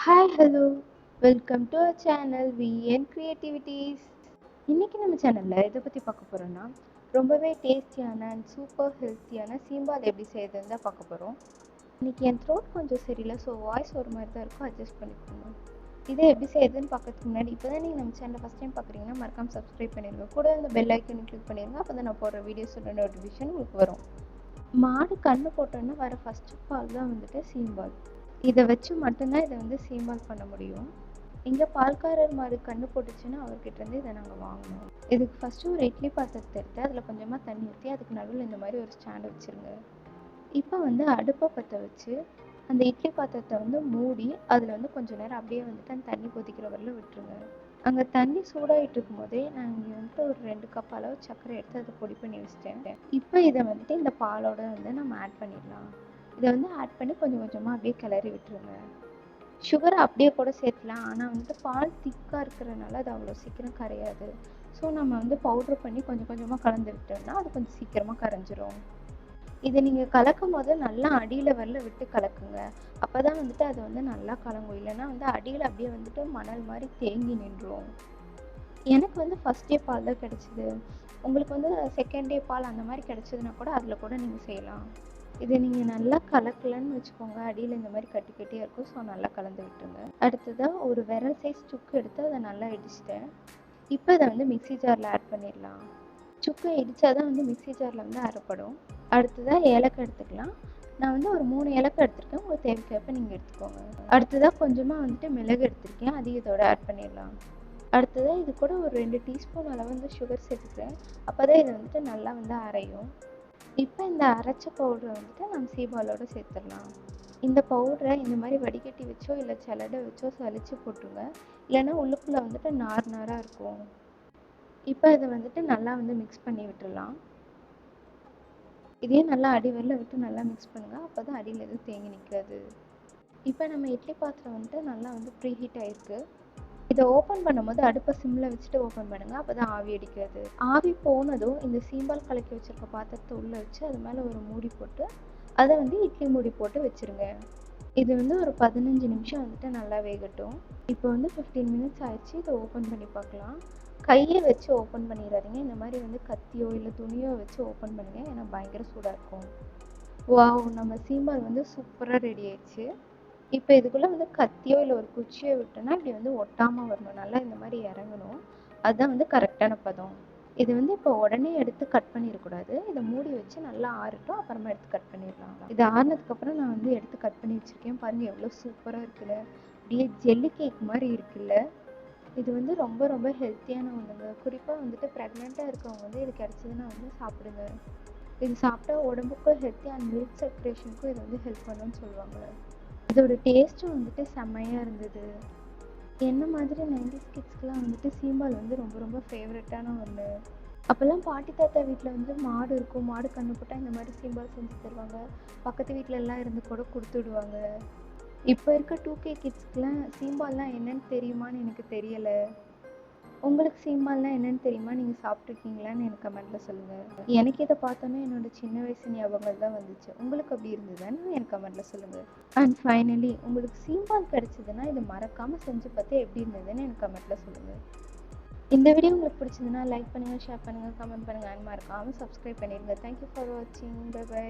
Hi hello welcome to our channel VN creativities. இன்றைக்கி நம்ம சேனலில் எதை பற்றி பார்க்க போகிறோன்னா ரொம்பவே டேஸ்டியான அண்ட் சூப்பர் ஹெல்த்தியான சீம்பால் எப்படி செய்யறதுன்னு தான் பார்க்க போகிறோம். இன்றைக்கி என் த்ரோட் கொஞ்சம் சரியில்லை, ஸோ வாய்ஸ் ஒரு மாதிரி தான் இருக்கும், அட்ஜஸ்ட் பண்ணிக்கோங்க. இதை எப்படி செய்யறதுன்னு பார்க்கறதுக்கு முன்னாடி இப்போ தான் நீங்கள் நம்ம சேனலை ஃபஸ்ட் டைம் பார்க்குறீங்கன்னா மறக்காமல் சப்ஸ்கிரைப் பண்ணிடுங்க. கூட இந்த பெல் ஐக்கனை கிளிக் பண்ணிடுங்க, அப்போ தான் நான் போடுற வீடியோஸோட நோட்டிஃபிகேஷன் உங்களுக்கு வரும். மாடு கன்று போட்டோன்னா வர ஃபஸ்ட்டு பால் தான் வந்துட்டு சீம்பால். இதை வச்சு மட்டும்தான் இதை சீம்பால் பண்ண முடியும். இங்கே பால்காரர் மாடு கன்று போட்டுச்சுன்னா அவர்கிட்டருந்து இதை நாங்கள் வாங்கினோம். இதுக்கு ஃபஸ்ட்டு ஒரு இட்லி பாத்திரத்தை எடுத்து அதில் கொஞ்சமாக தண்ணி ஊற்றி அதுக்கு நடுவில் இந்த மாதிரி ஒரு ஸ்டாண்ட் வச்சுருங்க. இப்போ அடுப்பை பற்ற வச்சு அந்த இட்லி பாத்திரத்தை மூடி அதில் கொஞ்சம் நேரம் அப்படியே அந்த தண்ணி கொதிக்கிற வரல விட்டுருங்க. அங்கே தண்ணி சூடாகிட்டு இருக்கும் போதே நான் இங்கே ஒரு 2 கப் அளவு சர்க்கரை எடுத்து அதை பொடி பண்ணி வச்சிட்டேன். இப்போ இதை இந்த பாலோட நம்ம ஆட் பண்ணிடலாம். இதை ஆட் பண்ணி கொஞ்சம் கொஞ்சமாக அப்படியே கிளறி விட்டுருங்க. சுகரை அப்படியே கூட சேர்த்துலாம், ஆனால் பால் திக்காக இருக்கிறதுனால அது அவ்வளோ சீக்கிரம் கரையாது. ஸோ நம்ம பவுட்ரு பண்ணி கொஞ்சம் கொஞ்சமாக கலந்து விட்டோம்னா அது கொஞ்சம் சீக்கிரமாக கரைஞ்சிரும். இதை நீங்கள் கலக்கும் போது நல்லா அடியில் வரல விட்டு கலக்குங்க. அப்போ தான் அது நல்லா கலங்கும். இல்லைன்னா அடியில் அப்படியே மணல் மாதிரி தேங்கி நின்றும். எனக்கு ஃபஸ்ட் டே பால் தான் கிடச்சிது. உங்களுக்கு செகண்ட் டே பால் அந்த மாதிரி கிடச்சிதுன்னா கூட அதில் கூட நீங்கள் செய்யலாம். இதை நீங்கள் நல்லா கலக்கலன்னு வச்சுக்கோங்க, அடியில் இந்த மாதிரி கட்டி கட்டியாக இருக்கும். ஸோ நல்லா கலந்து விட்டுருங்க. அடுத்ததாக ஒரு விரல் சைஸ் சுக்கு எடுத்து அதை நல்லா இடிச்சிட்டேன். இப்போ இதை மிக்ஸி ஜாரில் ஆட் பண்ணிடலாம். சுக்கு இடித்தா தான் மிக்ஸி ஜாரில் அரைப்படும். அடுத்ததாக ஏலக்காய் எடுத்துக்கலாம். நான் ஒரு 3 ஏலக்காய் எடுத்திருக்கேன், உங்களுக்கு தேவைக்கேற்ப நீங்கள் எடுத்துக்கோங்க. அடுத்ததாக கொஞ்சமாக மிளகு எடுத்திருக்கேன், அதையும் இதோட ஆட் பண்ணிடலாம். அடுத்ததாக இது கூட ஒரு 2 டீஸ்பூன் அளவு சுகர் சேர்த்துக்கிறேன். அப்போ தான் இது நல்லா அரையும். இப்போ இந்த அரைச்ச பவுடரை நம்ம சீம்பாலோடு சேர்த்துடலாம். இந்த பவுடரை இந்த மாதிரி வடிகட்டி வச்சோ இல்லை சலடை வச்சோ சலிச்சு போட்டுருங்க, இல்லைன்னா உள்ளுக்குள்ளே நார் நாராக இருக்கும். இப்போ இதை நல்லா மிக்ஸ் பண்ணி விட்டுடலாம். இதே நல்லா அடி வரல விட்டு நல்லா மிக்ஸ் பண்ணுங்கள், அப்போ தான் அடியில் எதுவும் தேங்கி நிற்காது. இப்போ நம்ம இட்லி பாத்திரம் நல்லா ப்ரீ ஹீட் ஆகிருக்கு. இதை ஓப்பன் பண்ணும்போது அடுப்பை சிம்மில் வச்சுட்டு ஓப்பன் பண்ணுங்கள், அப்போ தான் ஆவி அடிக்காது. ஆவி போனதும் இந்த சீம்பால் கலக்கி வச்சுருக்க பாத்திரத்தை உள்ளே வச்சு அது மேலே ஒரு மூடி போட்டு அதை இட்லி மூடி போட்டு வச்சுருங்க. இது ஒரு 15 நிமிஷம் நல்லா வேகட்டும். இப்போ 15 மினிட்ஸ் ஆயிடுச்சு. இதை ஓப்பன் பண்ணி பார்க்கலாம். கையை வச்சு ஓப்பன் பண்ணிடாதீங்க, இந்த மாதிரி கத்தியோ இல்லை துணியோ வச்சு ஓப்பன் பண்ணுங்கள், ஏன்னா பயங்கர சூடாக இருக்கும். வாவ், நம்ம சீம்பால் சூப்பராக ரெடி ஆயிடுச்சு. இப்போ இதுக்குள்ளே கத்தியோ இல்லை ஒரு குச்சியோ விட்டோன்னா இப்படி ஒட்டாமல் வரணும், நல்லா இந்த மாதிரி இறங்கணும். அதுதான் கரெக்டான பதம். இது இப்போ உடனே எடுத்து கட் பண்ணிடக்கூடாது. இதை மூடி வச்சு நல்லா ஆறட்டும், அப்புறமா எடுத்து கட் பண்ணிடலாம். இது ஆறினதுக்கப்புறம் நான் எடுத்து கட் பண்ணி வச்சுருக்கேன். பாருங்கள் எவ்வளோ சூப்பராக இருக்குல்ல, அப்படியே ஜெல்லி கேக் மாதிரி இருக்குல்ல. இது ரொம்ப ரொம்ப ஹெல்த்தியான ஒன்றுங்க. குறிப்பாக ப்ரெக்னெண்ட்டாக இருக்கவங்க இது கிடச்சிதுன்னா சாப்பிடுங்க. இது சாப்பிட்டா உடம்புக்கும் ஹெல்த்தி அண்ட் மில்க் சர்க்குலேஷனுக்கும் இது ஹெல்ப் பண்ணுன்னு சொல்லுவாங்க. இதோட டேஸ்ட்டும் செம்மையாக இருந்தது. என்ன மாதிரி 90s கிட்ஸ்க்கெலாம் சீம்பால் ரொம்ப ரொம்ப ஃபேவரட்டான ஒன்று. அப்போல்லாம் பாட்டி தாத்தா வீட்டில் மாடு இருக்கும், மாடு கன்று போட்டால் இந்த மாதிரி சீம்பால் செஞ்சு தருவாங்க. பக்கத்து வீட்டிலலாம் இருந்து கூட கொடுத்து விடுவாங்க. இப்போ இருக்க 2K கிட்ஸ்க்கெலாம் சீம்பால்லாம் என்னன்னு தெரியுமான்னு எனக்கு தெரியலை. உங்களுக்கு சீம்பால்லாம் என்னன்னு தெரியுமா? நீங்கள் சாப்பிட்ருக்கீங்களான்னு எனக்கு கமெண்ட்டில் சொல்லுங்கள். எனக்கு இதை பார்த்தோன்னே என்னோட சின்ன வயசு ஞாபகங்கள் தான் வந்துச்சு. உங்களுக்கு அப்படி இருந்ததுன்னு எனக்கு கமெண்ட்டில் சொல்லுங்கள். அண்ட் ஃபைனலி உங்களுக்கு சீம்பால் கிடச்சிதுன்னா இதை மறக்காமல் செஞ்சு பார்த்து எப்படி இருந்ததுன்னு எனக்கு கமெண்ட்டில் சொல்லுங்கள். இந்த வீடியோ உங்களுக்கு பிடிச்சதுன்னா லைக் பண்ணுங்கள், ஷேர் பண்ணுங்கள், கமெண்ட் பண்ணுங்கள், அண்ட் மறக்காமல் சப்ஸ்கிரைப் பண்ணிடுங்க. தேங்க்யூ ஃபார் வாட்சிங். Bye by.